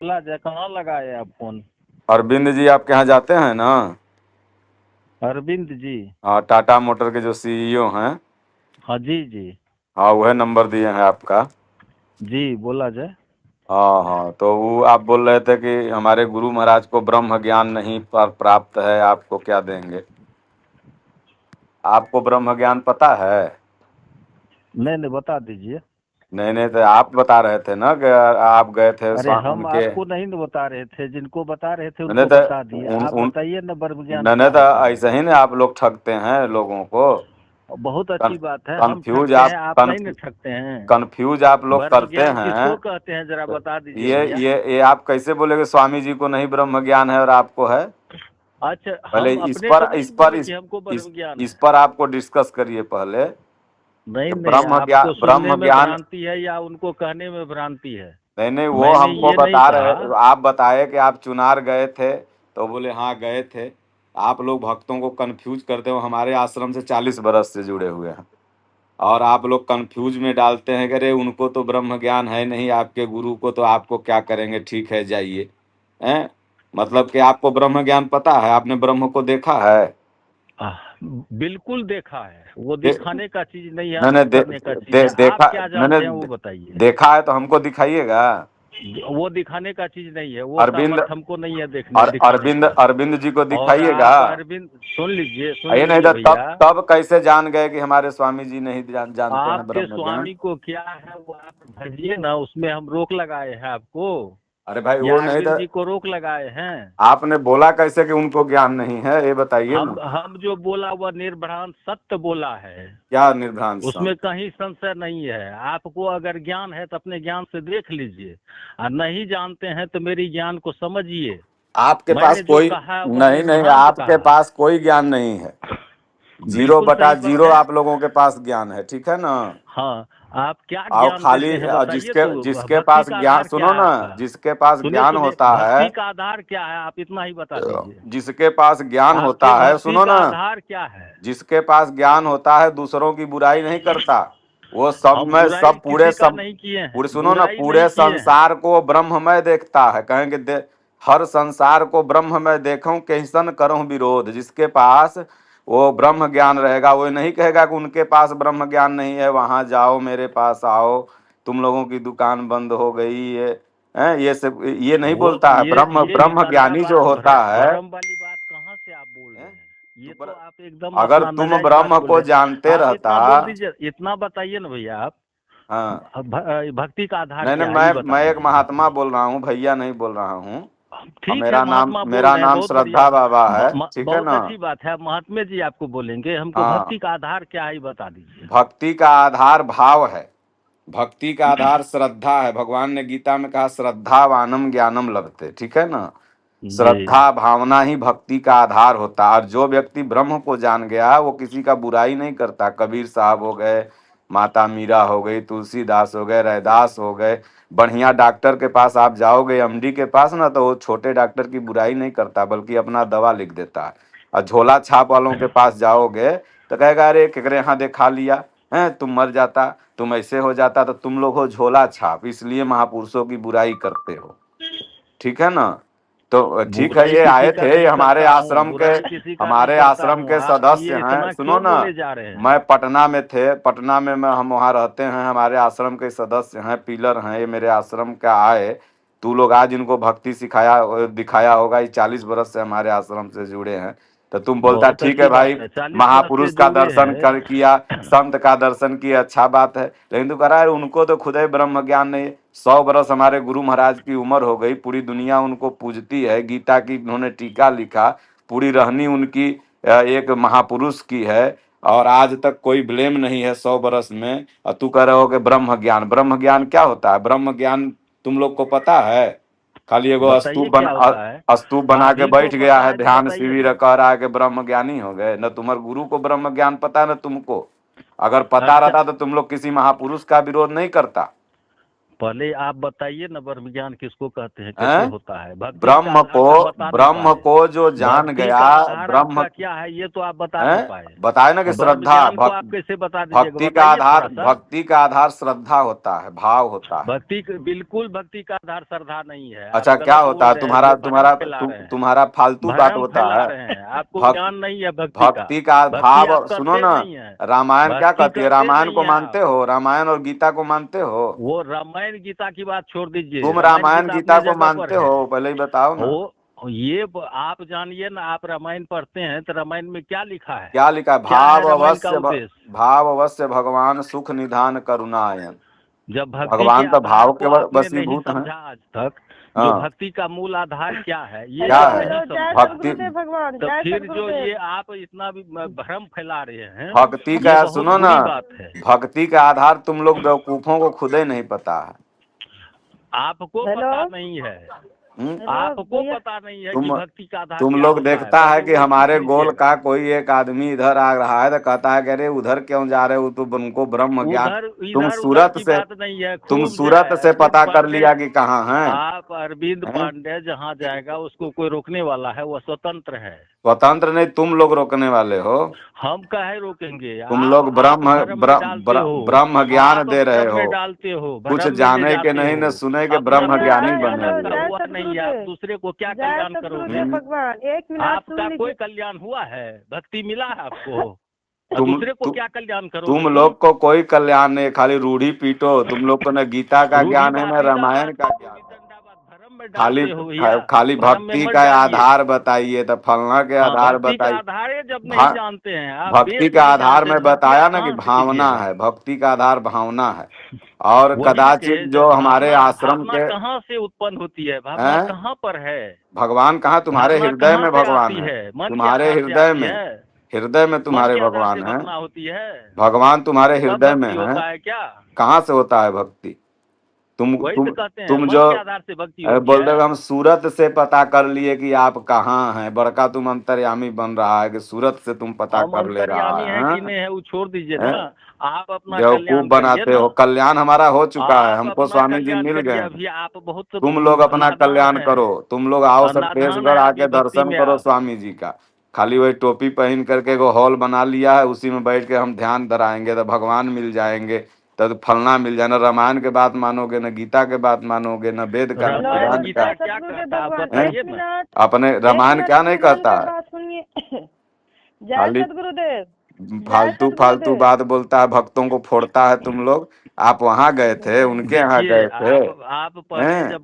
बोला जाए, कहाँ लगाए आप फोन? अरविंद जी आपके यहाँ जाते हैं ना? अरविंद जी? हाँ, टाटा मोटर के जो सीईओ हैं। हाँ जी जी। हाँ, वह नंबर दिए हैं आपका। जी बोला जाए। हाँ हाँ, तो वो आप बोल रहे थे कि हमारे गुरु महाराज को ब्रह्म ज्ञान नहीं प्राप्त है, आपको क्या देंगे? आपको ब्रह्म ज्ञान पता है? नहीं नहीं, बता दीजिए। नहीं नहीं, तो आप बता रहे थे ना कि आप गए थे अरे हम उनके। आपको नहीं न बता रहे थे, जिनको बता रहे थे नहीं उनको तो बता दिए। उन आप उन बताइए न, ब्रह्म ज्ञान नहीं नहीं, क्या तो होता है? ऐसे ही ना आप लोग ठगते हैं लोगों को। बहुत अच्छी बात है, हम कंफ्यूज ठगते हैं, आप आप नहीं न ठगते हैं। कंफ्यूज आप लोग ब्रह्म करते ज्ञान हैं। किसको कहते हैं, जरा तो बता दीजिए ये भैया। ये ये आप कैसे बोलेगे स्वामी जी को नहीं ब्रह्म ज्ञान है और आपको है? अच्छा, पहले हम इस अपने पर से नहीं इस पर बोले इस कि हमको इस, ब्रह्म ज्ञान इस है। पर आपको डिस्कस करिए पहले नहीं कि नहीं, आपको सुनने ब्रह्म में ज्ञान। भ्रांति है या उनको कहने में भ्रांति है? नहीं नहीं, वो मैंने हमको ये नहीं बता रहे। कहा। आप बताए कि आप चुनार गए थे, तो बोले हाँ गए थे। आप लोग भक्तों को कंफ्यूज करते हो, हमारे आश्रम से 40 बरस से जुड़े हुए हैं। और आप लोग कंफ्यूज में डालते हैं कि अरे उनको तो ब्रह्म ज्ञान है नहीं, आपके गुरु को, तो आपको क्या करेंगे, ठीक है जाइए। हैं? मतलब कि आपको ब्रह्म ज्ञान पता है, आपने ब्रह्म को देखा है? आह, बिल्कुल देखा है। वो दे, दिखाने का चीज नहीं है, मैंने अनुभव करने का चीज है। आप देखा। क्या मैंने जानते हैं वो बताइए। देखा है तो हमको दिखाइएगा। वो दिखाने का चीज नहीं है, वो अरविंद सामर्थ हमको नहीं है देखने दिखाने अरविंद का। अरविंद जी को और दिखाइएगा। आप अरविंद, सुन ये नहीं लीजिए तो भैया। तब कैसे जान गए कि हमारे स्वामी जी नहीं जानते हैं आपके ब्रह्म ज्ञान? स्वामी को क्या है वो आप भेजिए ना, उसमें हम रोक लगाए हैं आपको, अरे भाई या वो नहीं अरविंद तो जी को रोक लगाए हैं? आपने बोला कैसे कि उनको ज्ञान नहीं है, ये बताइए ना। हम जो बोला वह निर्भ्रांत सत्य बोला है। क्या निर्भ्रांत उसमें संत? कहीं संशय नहीं है। आपको अगर ज्ञान है तो अपने ज्ञान से देख लीजिए, और नहीं जानते हैं तो मेरी ज्ञान को समझिए। आपके पास मैंने जो कोई कहा वह नहीं नहीं, निर्भ्रांत आपके कहा। पास कोई ज्ञान नहीं है। जीरो बिल्कुल बटा सही बात जीरो है। आप लोगों के पास ज्ञान है, ठीक है ना? हाँ, आप क्या और ज्ञान खाली देते हैं बताइए जिसके तो। जिसके भक्ति पास का ज्ञान, आधार क्या सुनो है ना, आपका? जिसके पास सुनिए ज्ञान सुनिए, होता है, भक्ति का आधार क्या है, आप इतना ही बता दीजिए। जिसके पास ज्ञान आपके होता है, भक्ति सुनो का ना, आधार क्या है? जिसके पास ज्ञान होता है दूसरों की बुराई नहीं करता। वो सब हम में बुराई सब पूरे किसी का सब नहीं किए पूरे, हैं, सुनो ना, बुराई नहीं पूरे किए हैं। संसार को ब्रह्ममय देखता है। कहेंगे हर संसार को ब्रह्ममय देखूं, कैसन करूं विरोध। जिसके पास वो ब्रह्म ज्ञान रहेगा वो नहीं कहेगा कि उनके पास ब्रह्म ज्ञान नहीं है, वहां जाओ मेरे पास आओ, तुम लोगों की दुकान बंद हो गई, ये है, ये सब ये नहीं वो बोलता है। ब्रह्म ये ब्रह्म ज्ञानी जो होता है। भ्रम वाली बात कहाँ से आप बोल रहे हैं? हैं? ये तो तो आप एकदम अगर अपना तुम नाजायज बात ब्रह्म बोल को रहे हैं। जानते आप रहता। इतना बोल दीजिए, इतना बताइए ना भैया आप। हाँ। भक्ति का आधार नहीं नहीं, क्या है, ये बता मैं एक दीजिए महात्मा हमको। बोल रहा हूँ, भैया नहीं बोल रहा हूँ। और ठीक है, महात्मा बोल मेरा रहे हैं, नाम बहुत बढ़िया। श्रद्धा बाबा है, ठीक है बहुत ना? अच्छी बात है, महात्मा जी आपको बोलेंगे। हमको भक्ति हाँ। का आधार क्या है ये बता दीजिए। भक्ति का आधार भाव है। भक्ति का आधार श्रद्धा है। भगवान ने गीता में कहा श्रद्धावानम ज्ञानम लभते, ठीक है ना? जी। श्रद्धा भावना ही भक्ति का आधार होता है। और जो व्यक्ति ब्रह्म को जान गया वो किसी का बुराई नहीं करता। कबीर साहब हो गए, माता मीरा हो गई, तुलसीदास हो गए, रैदास हो गए। बढ़िया डॉक्टर के पास आप जाओगे, एमडी के पास ना, तो वो छोटे डॉक्टर की बुराई नहीं करता बल्कि अपना दवा लिख देता है। और झोला छाप वालों के पास जाओगे तो कहेगा अरे केकरे यहाँ देखा लिया है, तुम मर जाता, तुम ऐसे हो जाता। तो तुम लोग हो झोला छाप, इसलिए महापुरुषों की बुराई करते हो, ठीक है ना? तो ठीक है, बुराई ये किसी आए का थे, नहीं करता हूँ, बुराई किसी का नहीं हमारे करता आश्रम हूँ। के आप सदस्य ये हैं, इतना सुनो क्यों ना। बोले जा रहे हैं? मैं पटना में थे, पटना में मैं हम वहाँ रहते हैं, हमारे आश्रम के सदस्य हैं, पिलर हैं, ये मेरे आश्रम का आए। तू लोग आज इनको भक्ति सिखाया दिखाया होगा, ये 40 बरस से हमारे आश्रम से जुड़े हैं। तो तुम बोलता बहुत ठीक है अच्छी भाई, बात है, 40 वर्ष से महापुरुष का जुड़े दर्शन हैं। कर किया, संत का दर्शन किया, अच्छा बात है। लेकिन तू कह रहा है उनको तो खुद ही ब्रह्म ज्ञान नहीं है। 100 बरस हमारे गुरु महाराज की उम्र हो गई, पूरी दुनिया उनको पूजती है, गीता की उन्होंने टीका लिखा, पूरी रहनी उनकी एक महापुरुष की है। और आज तक कोई ब्लेम नहीं है 100 बरस में। और तू कह रहे हो कि ब्रह्म ज्ञान क्या होता है? ब्रह्म ज्ञान तुम लोग को पता है? खाली एगो बताइए क्या होता है। स्तूप बना के अभी तो बैठ गया पता है, है तो ध्यान बताइए शिविर ना। कह रहा है कि ब्रह्म ज्ञानी हो गए। न तुम्हारे गुरु को ब्रह्म ज्ञान पता है न तुमको। अगर पता अच्छा, रहता तो तुम लोग किसी महापुरुष का विरोध नहीं करता। पहले आप बताइए ना, ब्रह्म ज्ञान किसको कहते हैं, कैसे हैं? होता है? भक्ति का ब्रह्म आधार को तो आप बता नहीं ब्रह्म पाए। को जो जान भक्ति गया, का आधार ब्रह्म आपका क्या है ये तो आप बता है, नहीं पाए। बताए ना कि ब्रह्म श्रद्धा। ज्ञान को आप कैसे बता दीजिएगा, भक्ति का बताइए आधार, थोड़ा सा। भक्ति का आधार श्रद्धा होता है, भाव होता है। बिल्कुल भक्ति का आधार श्रद्धा नहीं है। आप अच्छा, क्या गलत होता बोल है? रहे हैं, तुम्हारा ये भ्रम तुम्हारा फैला रहे हैं। तुम्हारा फालतू बात भ्रम होता फैला है। रहे हैं, आपको भक्त ज्ञान नहीं है भक्ति का। भक्ति का भक्ति आप भाव सुनो करते ना। नहीं है। रामायण क्या भक्ति कहती है? करते रामायण नहीं को है मानते आप। हो? रामायण और गीता को मानते हो? वो रामायण गीता की बात छोड़ दीजिए, तुम रामायण रामायण गीता गीता अपने को जगह पर मानते है। हो? पहले ही बताओ ना। आप जानिए ना, आप रामायण पढ़ते हैं तो रामायण में क्या लिखा है? क्या लिखा है? क्या है रामायण का भाव उद्देश्य? भाव अवश्य भगवान सुख निधान करुणायन। जब भक्ति के भगवान तो आधार भाव को के आपने नहीं वशीभूत हैं। समझा आज तक, जो हाँ, भक्ति का मूल आधार क्या है ये क्या जब है? नहीं जय समझा, भक्ति सद्गुरुदेव भगवान, तो जय फिर जो सद्गुरुदेव। ये आप इतना भी भ्रम फैला रहे हैं, भक्ति ये का बहुत सुनो ना, बुरी बात है। भक्ति का आधार तुम लोग बेवकूफों को खुद ही नहीं पता है। आपको हेलो? पता नहीं है, हम्म? आपको भैया, पता नहीं है कि तुम भक्ति का आधार तुम क्या लोग होता देखता है पहले कि वो हमारे सीख गोल लीजिएगा। का कोई एक आदमी इधर आ रहा है तो कहता है कि अरे उधर क्यों जा रहे हो, तो उनको ब्रह्म ज्ञान। उधर तुम इधर उधर सूरत की से बात नहीं है, तुम खूब सूरत जाए। से अरविंद पता कर पांडे, लिया कि कहाँ हैं? आप अरविंद हैं? पांडे जहाँ जाएगा उसको कोई रोकने वाला है? वह स्वतंत्र है। स्वतंत्र नहीं, तुम लोग रोकने वाले हो। हम काहे रोकेंगे? तुम आप लोग आप भ्रम में डालते हो, ब्रह्म ज्ञान आप दे रहे भ्रम हो। में डालते हो, कुछ भ्रम में ले जाने के जाते नहीं हो। न सुने के अपना ब्रह्म ज्ञानी कल्याण बने जब हो। तक हुआ नहीं है, आप दूसरे को क्या जय कल्याण करोगे? सद्गुरुदेव भगवान, एक मिनट सुन आपका कोई लीजिए। कल्याण हुआ है? भक्ति मिला है आपको? और तुम दूसरे को तु, क्या कल्याण करोगे तुम लोग को कोई कल्याण नहीं, खाली रूढ़ी पीटो। तुम लोग को न गीता का ज्ञान है, रूढ़ीवाद, न रामायण का ज्ञान है। भ्रम में खाली डालते हो भैया। खाली भ्रम में भक्ति मत का डालिए। आधार बताइए, तो फलना के हाँ, आधार भक्ति का बताइए। आधार है, जब नहीं भा- जानते हैं आप, भक्ति बेस का नहीं आधार जानते में तो भक्ति बताया आप ना कि कहाँ से भावना कीजिएगा? है। भक्ति का आधार भावना है। और वही ना कदाचित कि जो जब हमारे भावना आश्रम भावना के कहाँ से उत्पन्न होती है? भावना हैं, कहाँ पर है? भगवान कहाँ? तुम्हारे भावना हृदय कहाँ में से भगवान आती है। है? मन के तुम्हारे आधार से हृदय आती में, है? हृदय में मन तुम्हारे के आधार से भगवान है। भावना होती है? भगवान तुम्हारे तब हृदय में भक्ति है। होता है क्या? कहाँ से होता है भक्ति? तुम वही तुम तो कहते हैं, तुम मन जो के आधार से भक्ति होती बोल रहे है। हो, हम सूरत से पता कर लिए कि आप कहाँ हैं। बड़का तुम अंतर्यामी बन रहा है कि सूरत से तुम पता हम कर ले रहा अंतर्यामी हैं है, कि नहीं है वो छोड़ दीजिए ना। हैं? आप अपना बेवकूफ कल्याण करिए बनाते ना। हो। कल्याण हमारा हो चुका है, आप हमको अपना स्वामी जी कल्याण मिल करिए। गए हैं। अभी आप बहुत तुम लोग अपना नादान कल्याण हैं। करो। तुम लोग आओ नादान है छत्तीसगढ़ अभी आके भक्ति दर्शन में करो आप। स्वामी जी का। खाली वही टोपी पहन करके वो हॉल बना लिया है, उसी में बैठ के हम ध्यान धराएंगे तो भगवान मिल जाएंगे। तो फलना मिल जाए। न रामायण के बात मानोगे, न गीता के बात मानोगे, न वेद का, न हेलो, रामायण पुराण का। गीता जय क्या सद्गुरुदेव कहता है आप भगवान, बताइए एक ना। मिनट, अपने एक रामायण मिनट क्या नहीं सुन कहता मेरी है? बात सुनिए। जय खाली सद्गुरुदेव, जय फालतू फालतू सद्गुरुदेव। बात बोलता है, भक्तों को फोड़ता है तुम लोग। आप वहां गए थे, उनके यहाँ देखिए, गए थे, आप पहले हैं? जब